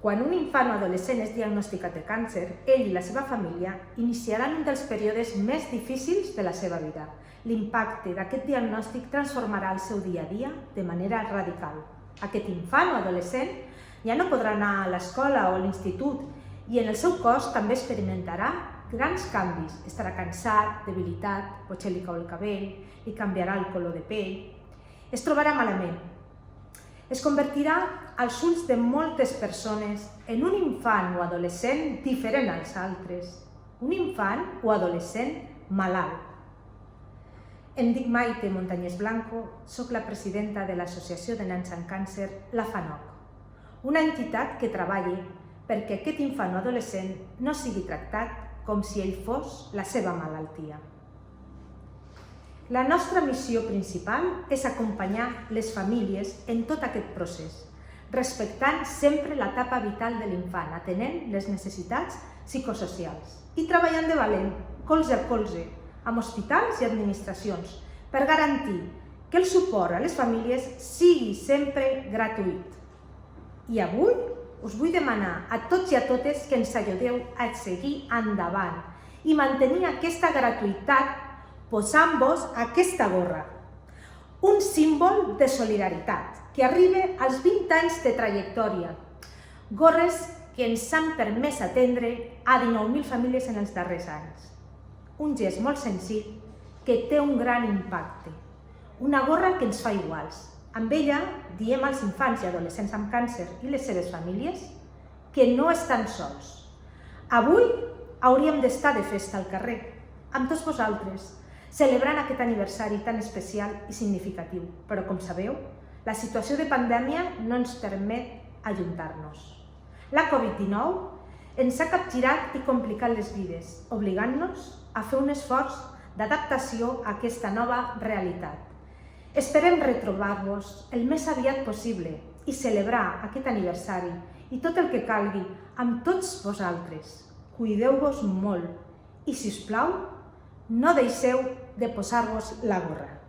Quan un infant o adolescent és diagnosticat de càncer, ell i la seva família iniciaran un dels períodes més difícils de la seva vida. L'impacte d'aquest diagnòstic transformarà el seu dia a dia de manera radical. Aquest infant o adolescent ja no podrà anar a l'escola o a l'institut i en el seu cos també experimentarà grans canvis. Estarà cansat, debilitat, potser li cau el cabell, li canviarà el color de pell, es trobarà malament. Es convertirà als ulls de moltes persones en un infant o adolescent diferent als altres, un infant o adolescent malalt. Em dic Maite Montañés Blanco, soc la presidenta de l'Associació de Nens amb Càncer, la FANOC, una entitat que treballa perquè aquest infant o adolescent no sigui tractat com si ell fos la seva malaltia. La nostra missió principal és acompanyar les famílies en tot aquest procés, respectant sempre l'etapa vital de l'infant, atenent les necessitats psicosocials i treballant de valent, colze a colze, amb hospitals i administracions, per garantir que el suport a les famílies sigui sempre gratuït. I avui us vull demanar a tots i a totes que ens ajudeu a seguir endavant i mantenir aquesta gratuïtat posant-vos aquesta gorra, un símbol de solidaritat que arriba als 20 anys de trajectòria, gorres que ens han permès atendre a 19.000 famílies en els darrers anys. Un gest molt senzill que té un gran impacte, una gorra que ens fa iguals. Amb ella diem als infants i adolescents amb càncer i les seves famílies que no estan sols. Avui hauríem d'estar de festa al carrer, amb tots vosaltres, celebrant aquest aniversari tan especial i significatiu. Però, com sabeu, la situació de pandèmia no ens permet ajuntar-nos. La Covid-19 ens ha capgirat i complicat les vides, obligant-nos a fer un esforç d'adaptació a aquesta nova realitat. Esperem retrobar-vos el més aviat possible i celebrar aquest aniversari i tot el que calgui amb tots vosaltres. Cuideu-vos molt i, si us plau, no deixeu de posar-vos la gorra.